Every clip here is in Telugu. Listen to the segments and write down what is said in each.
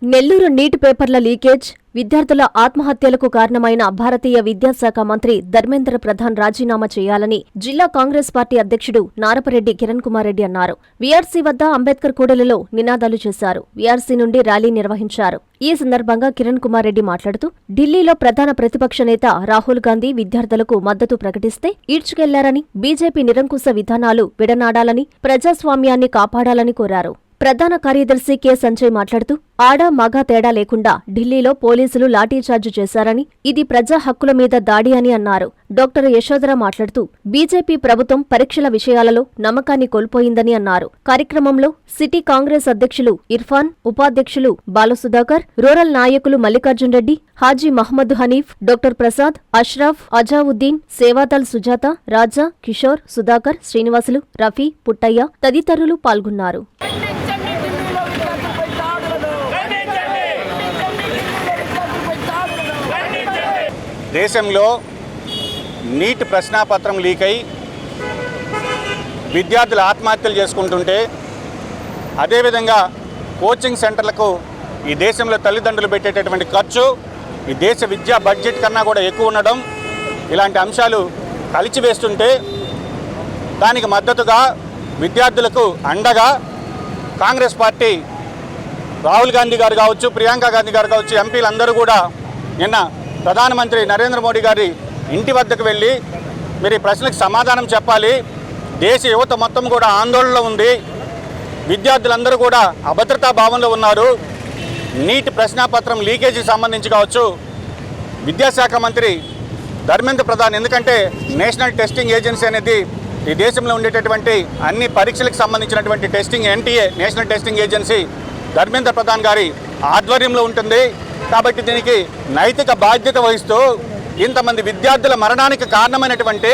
నెల్లూరు నీట్ పేపర్ల లీకేజ్, విద్యార్థుల ఆత్మహత్యలకు కారణమైన భారతీయ విద్యాశాఖ మంత్రి ధర్మేంద్ర ప్రధాన్ రాజీనామా చేయాలని జిల్లా కాంగ్రెస్ పార్టీ అధ్యక్షుడు నారపరెడ్డి కిరణ్ కుమార్ రెడ్డి అన్నారు. వీఆర్సీ వద్ద అంబేద్కర్ కూడలిలో నినాదాలు చేశారు. వీఆర్సీ నుండి ర్యాలీ నిర్వహించారు. ఈ సందర్భంగా కిరణ్ కుమార్ రెడ్డి మాట్లాడుతూ, ఢిల్లీలో ప్రధాన ప్రతిపక్ష నేత రాహుల్ గాంధీ విద్యార్థులకు మద్దతు ప్రకటిస్తే ఈడ్చుకెళ్లారని, బీజేపీ నిరంకుశ విధానాలు విడనాడాలని, ప్రజాస్వామ్యాన్ని కాపాడాలని కోరారు. ప్రధాన కార్యదర్శి కె సంజయ్ మాట్లాడుతూ, ఆడా మగా తేడా లేకుండా ఢిల్లీలో పోలీసులు లాఠీచార్జి చేశారని, ఇది ప్రజా హక్కుల మీద దాడి అని అన్నారు. డాక్టర్ యశోధర మాట్లాడుతూ, బీజేపీ ప్రభుత్వం పరీక్షల విషయాలలో నమ్మకాన్ని కోల్పోయిందని అన్నారు. కార్యక్రమంలో సిటీ కాంగ్రెస్ అధ్యక్షులు ఇర్ఫాన్, ఉపాధ్యక్షులు బాలసుధాకర్, రూరల్ నాయకులు మల్లికార్జున్ రెడ్డి, హాజీ మహమ్మద్ హనీఫ్, డాక్టర్ ప్రసాద్, అష్రఫ్, అజావుద్దీన్, సేవాదల్ సుజాత, రాజా, కిషోర్, సుధాకర్, శ్రీనివాసులు, రఫీ, పుట్టయ్య తదితరులు పాల్గొన్నారు. దేశంలో నీట్ ప్రశ్నాపత్రం లీక్ అయి విద్యార్థులు ఆత్మహత్యలు చేసుకుంటుంటే, అదేవిధంగా కోచింగ్ సెంటర్లకు ఈ దేశంలో తల్లిదండ్రులు పెట్టేటటువంటి ఖర్చు ఈ దేశ విద్యా బడ్జెట్ కన్నా కూడా ఎక్కువ ఉండడం, ఇలాంటి అంశాలు కలిచివేస్తుంటే దానికి మద్దతుగా విద్యార్థులకు అండగా కాంగ్రెస్ పార్టీ రాహుల్ గాంధీ గారు కావచ్చు, ప్రియాంక గాంధీ గారు కావచ్చు, ఎంపీలందరూ కూడా నిన్న ప్రధానమంత్రి నరేంద్ర మోడీ గారి ఇంటి వద్దకు వెళ్ళి మీరు ఈ ప్రశ్నలకు సమాధానం చెప్పాలి, దేశ యువత మొత్తం కూడా ఆందోళనలో ఉంది, విద్యార్థులందరూ కూడా అభద్రతా భావంలో ఉన్నారు, నీట్ ప్రశ్నాపత్రం లీకేజీకి సంబంధించి కావచ్చు, విద్యాశాఖ మంత్రి ధర్మేంద్ర ప్రధాన్, ఎందుకంటే నేషనల్ టెస్టింగ్ ఏజెన్సీ అనేది ఈ దేశంలో ఉండేటటువంటి అన్ని పరీక్షలకు సంబంధించినటువంటి testing NTA national testing agency Dharmendra Pradhan గారి ఆధ్వర్యంలో ఉంటుంది. కాబట్టి దీనికి నైతిక బాధ్యత వహిస్తూ ఇంతమంది విద్యార్థుల మరణానికి కారణమైనటువంటి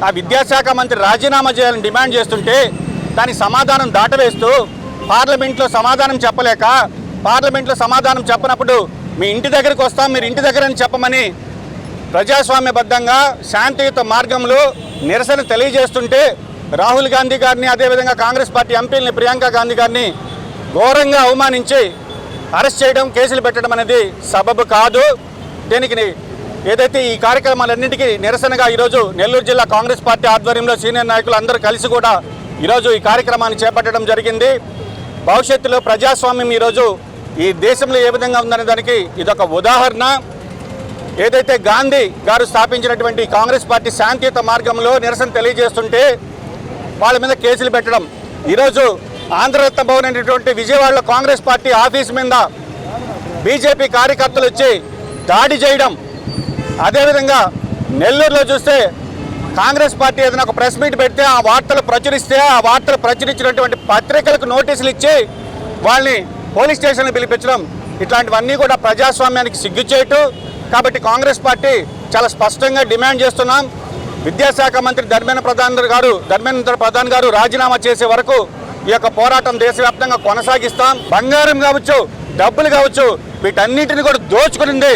ఆ విద్యాశాఖ మంత్రి రాజీనామా చేయాలని డిమాండ్ చేస్తుంటే దాని సమాధానం దాటవేస్తూ పార్లమెంట్లో సమాధానం చెప్పలేక, పార్లమెంట్లో సమాధానం చెప్పనప్పుడు మీ ఇంటి దగ్గరికి వస్తాం, మీరు ఇంటి దగ్గరని చెప్పమని ప్రజాస్వామ్యబద్ధంగా శాంతియుత మార్గంలో నిరసన తెలియజేస్తుంటే రాహుల్ గాంధీ గారిని, అదేవిధంగా కాంగ్రెస్ పార్టీ ఎంపీలని ప్రియాంక గాంధీ గారిని ఘోరంగా అవమానించి అరెస్ట్ చేయడం, కేసులు పెట్టడం అనేది సబబు కాదు. దీనికి ఏదైతే ఈ కార్యక్రమాలన్నింటికీ నిరసనగా ఈరోజు నెల్లూరు జిల్లా కాంగ్రెస్ పార్టీ ఆధ్వర్యంలో సీనియర్ నాయకులు అందరూ కలిసి కూడా ఈరోజు ఈ కార్యక్రమాన్ని చేపట్టడం జరిగింది. భవిష్యత్తులో ప్రజాస్వామ్యం ఈరోజు ఈ దేశంలో ఏ విధంగా ఉందనే దానికి ఇదొక ఉదాహరణ. ఏదైతే గాంధీ గారు స్థాపించినటువంటి కాంగ్రెస్ పార్టీ శాంతియుత మార్గంలో నిరసన తెలియజేస్తుంటే వాళ్ళ మీద కేసులు పెట్టడం, ఈరోజు ఆంధ్రరత్న భవన్ అనేటువంటి విజయవాడలో కాంగ్రెస్ పార్టీ ఆఫీస్ మీద బీజేపీ కార్యకర్తలు వచ్చి దాడి చేయడం, అదేవిధంగా నెల్లూరులో చూస్తే కాంగ్రెస్ పార్టీ ఏదైనా ఒక ప్రెస్ మీట్ పెడితే ఆ వార్తలు ప్రచురిస్తే ఆ వార్తలు ప్రచురించినటువంటి పత్రికలకు నోటీసులు ఇచ్చి వాళ్ళని పోలీస్ స్టేషన్కి పిలిపించడం, ఇట్లాంటివన్నీ కూడా ప్రజాస్వామ్యానికి సిగ్గుచేటు. కాబట్టి కాంగ్రెస్ పార్టీ చాలా స్పష్టంగా డిమాండ్ చేస్తున్నాం, విద్యాశాఖ మంత్రి ధర్మేంద్ర ప్రధాన్ గారు రాజీనామా చేసే వరకు ఈ యొక్క పోరాటం దేశవ్యాప్తంగా కొనసాగిస్తాం. బంగారం కావచ్చు, డబ్బులు కావచ్చు, వీటన్నిటిని కూడా దోచుకునింది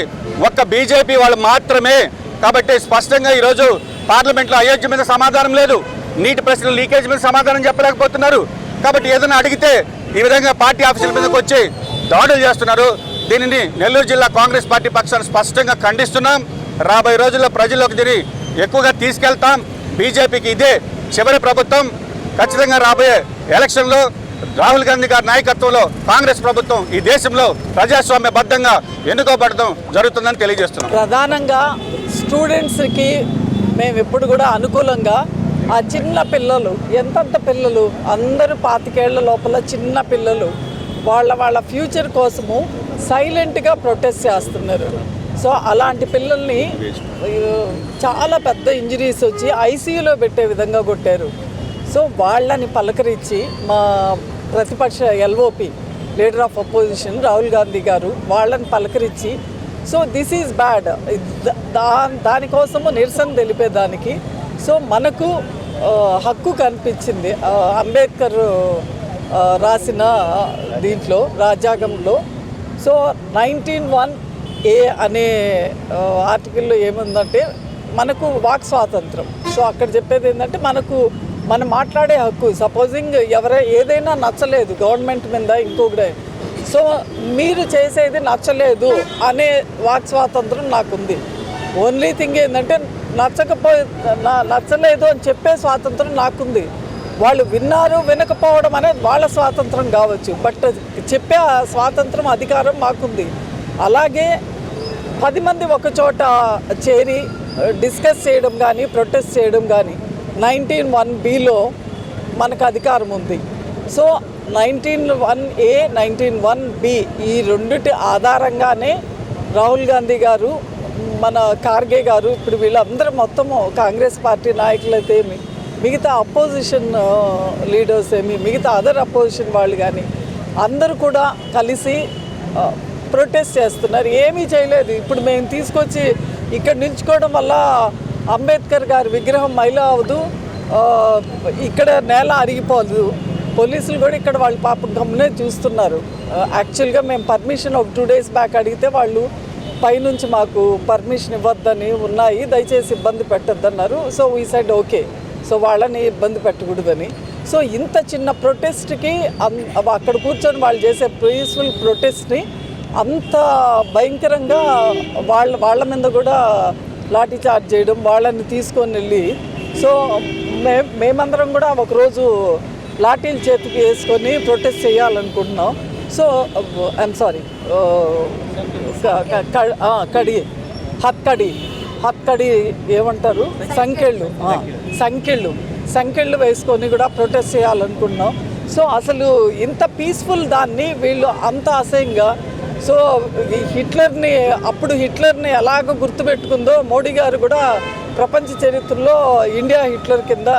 ఒక్క బీజేపీ వాళ్ళు మాత్రమే. కాబట్టి స్పష్టంగా ఈరోజు పార్లమెంట్లో అయోధ్య మీద సమాధానం లేదు, నీటి ప్రశ్నల లీకేజ్ మీద సమాధానం చెప్పలేకపోతున్నారు. కాబట్టి ఏదైనా అడిగితే ఈ విధంగా పార్టీ ఆఫీసుల మీదకి వచ్చి దాడులు చేస్తున్నారు. దీనిని నెల్లూరు జిల్లా కాంగ్రెస్ పార్టీ పక్షాన్ని స్పష్టంగా ఖండిస్తున్నాం. రాబోయే రోజుల్లో ప్రజల్లోకి దీన్ని ఎక్కువగా తీసుకెళ్తాం. బీజేపీకి ఇదే చివరి ప్రభుత్వం. ఖచ్చితంగా రాబోయే ఎలక్షన్లో రాహుల్ గాంధీ గారి నాయకత్వంలో కాంగ్రెస్ ప్రభుత్వం ఈ దేశంలో ప్రజాస్వామ్యబద్ధంగా ఎన్నుకోబడటం జరుగుతుందని తెలియజేస్తున్నాం. ప్రధానంగా స్టూడెంట్స్కి మేము ఎప్పుడు కూడా అనుకూలంగా, ఆ చిన్న పిల్లలు, ఎంతంత పిల్లలు, అందరూ 25 ఏళ్ల లోపల చిన్న పిల్లలు వాళ్ళ ఫ్యూచర్ కోసము సైలెంట్గా ప్రొటెస్ట్ చేస్తున్నారు. సో అలాంటి పిల్లల్ని చాలా పెద్ద ఇంజరీస్ వచ్చి ఐసీయూలో పెట్టే విధంగా కొట్టారు. సో వాళ్ళని పలకరించి మా ప్రతిపక్ష LOP leader of opposition Rahul Gandhi గారు వాళ్ళని పలకరించి, సో దిస్ ఈజ్ బ్యాడ్, దానికోసము నిరసన తెలిపేదానికి సో మనకు హక్కు కనిపించింది అంబేద్కర్ రాసిన దీంట్లో రాజ్యాంగంలో. సో 19(1)A అనే ఆర్టికల్లో ఏముందంటే మనకు వాక్ స్వాతంత్రం. సో అక్కడ చెప్పేది ఏంటంటే మనం మాట్లాడే హక్కు, సపోజింగ్ ఏదైనా నచ్చలేదు గవర్నమెంట్ మీద ఇంకొకటే, సో మీరు చేసేది నచ్చలేదు అనే వాక్ స్వాతంత్రం నాకుంది. ఓన్లీ థింగ్ ఏంటంటే నచ్చలేదు అని చెప్పే స్వాతంత్రం నాకుంది. వాళ్ళు విన్నారు వినకపోవడం అనేది వాళ్ళ స్వాతంత్రం కావచ్చు, బట్ చెప్పే స్వాతంత్రం అధికారం మాకుంది. అలాగే 10 మంది ఒక చోట చేరి డిస్కస్ చేయడం కానీ ప్రొటెస్ట్ చేయడం కానీ 19(1)(b)లో మనకు అధికారం ఉంది. సో 19(1)(a), 19(1)(b) ఈ రెండిటి ఆధారంగానే రాహుల్ గాంధీ గారు, మన ఖార్గే గారు, ఇప్పుడు వీళ్ళందరూ మొత్తము కాంగ్రెస్ పార్టీ నాయకులైతే ఏమి, మిగతా అపోజిషన్ లీడర్స్ ఏమి, మిగతా అదర్ అపోజిషన్ వాళ్ళు కానీ అందరూ కూడా కలిసి ప్రొటెస్ట్ చేస్తున్నారు. ఏమీ చేయలేదు. ఇప్పుడు మేము తీసుకొచ్చి ఇక్కడ నిల్చుకోవడం వల్ల అంబేద్కర్ గారి విగ్రహం మైలా అవ్వదు, ఇక్కడ నేల అరిగిపోదు. పోలీసులు కూడా ఇక్కడ వాళ్ళు పాపం గమ్మునే చూస్తున్నారు. యాక్చువల్గా మేము పర్మిషన్ ఒక 2 days బ్యాక్ అడిగితే వాళ్ళు పైనుంచి మాకు పర్మిషన్ ఇవ్వద్దని ఉన్నాయి, దయచేసి ఇబ్బంది పెట్టద్దన్నారు. So we side okay, so వాళ్ళని ఇబ్బంది పెట్టకూడదని. సో ఇంత చిన్న ప్రొటెస్ట్కి అక్కడ కూర్చొని వాళ్ళు చేసే పీస్ఫుల్ ప్రొటెస్ట్ని అంత భయంకరంగా వాళ్ళ మీద కూడా లాఠీ చార్జ్ చేయడం, వాళ్ళని తీసుకొని వెళ్ళి, సో మేమందరం కూడా ఒకరోజు లాఠీలు చేతికి వేసుకొని ప్రొటెస్ట్ చేయాలనుకుంటున్నాం. సో ఐఎమ్ సారీ, హత్కడి ఏమంటారు, సంకెళ్ళు వేసుకొని కూడా ప్రొటెస్ట్ చేయాలనుకుంటున్నాం. సో అసలు ఇంత పీస్ఫుల్ దాన్ని వీళ్ళు అంత అసహ్యంగా, సో హిట్లర్ని ఎలాగ గుర్తుపెట్టుకుందో మోడీ గారు కూడా ప్రపంచ చరిత్రలో ఇండియా హిట్లర్ కింద,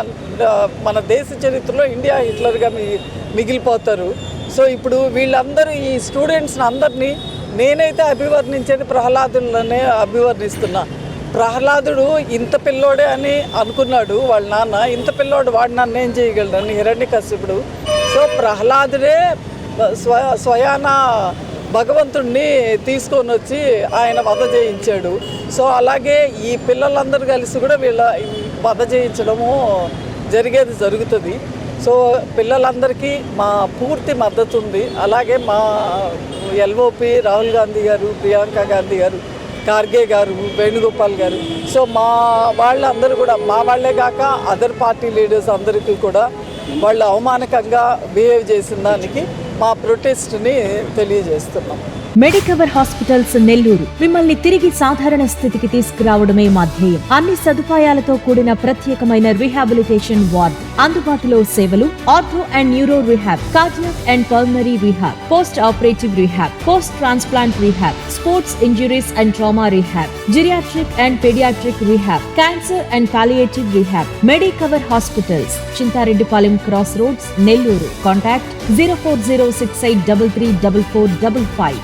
మన దేశ చరిత్రలో ఇండియా హిట్లర్గా మిగిలిపోతారు. సో ఇప్పుడు వీళ్ళందరూ ఈ స్టూడెంట్స్ని అందరినీ నేనైతే అభివర్ణించేది ప్రహ్లాదులనే అభివర్ణిస్తున్నా. ప్రహ్లాదుడు ఇంత పిల్లోడే అని అనుకున్నాడు వాళ్ళ నాన్న, ఇంత పిల్లోడు వాడు నన్ను ఏం చేయగలడని హిరణ్యకశిపుడు. సో ప్రహ్లాదుడే స్వయాన భగవంతుడిని తీసుకొని వచ్చి ఆయన వధ చేయించాడు. సో అలాగే ఈ పిల్లలందరూ కలిసి కూడా వీళ్ళ వధ చేయించడము జరుగుతుంది. సో పిల్లలందరికీ మా పూర్తి మద్దతు ఉంది. అలాగే మా ఎల్ఓపి రాహుల్ గాంధీ గారు, ప్రియాంక గాంధీ గారు, ఖార్గే గారు, వేణుగోపాల్ గారు, సో మా వాళ్ళందరూ కూడా, మా వాళ్ళే కాక అదర్ పార్టీ లీడర్స్ అందరికీ కూడా వాళ్ళు అవమానకంగా బిహేవ్ చేసిన దానికి మా ప్రొటెస్ట్ని తెలియజేస్తున్నాం. మెడికవర్ హాస్పిటల్స్ నెల్లూరు మిమ్మల్ని తిరిగి సాధారణ స్థితికి తీసుకురావడమే మా ధ్యేయం. అన్ని సదుపాయాలతో కూడిన ప్రత్యేకమైన రీహాబిలిటేషన్ వార్డ్, అందుబాటులో సేవలు ortho and neuro rehab, cardiac and pulmonary rehab, post operative rehab, post transplant rehab, sports injuries and trauma rehab, geriatric and paediatric rehab, cancer and palliative rehab. Medicover hospitals, Chintareddypalem cross roads, Nellore. Contact 0406833445.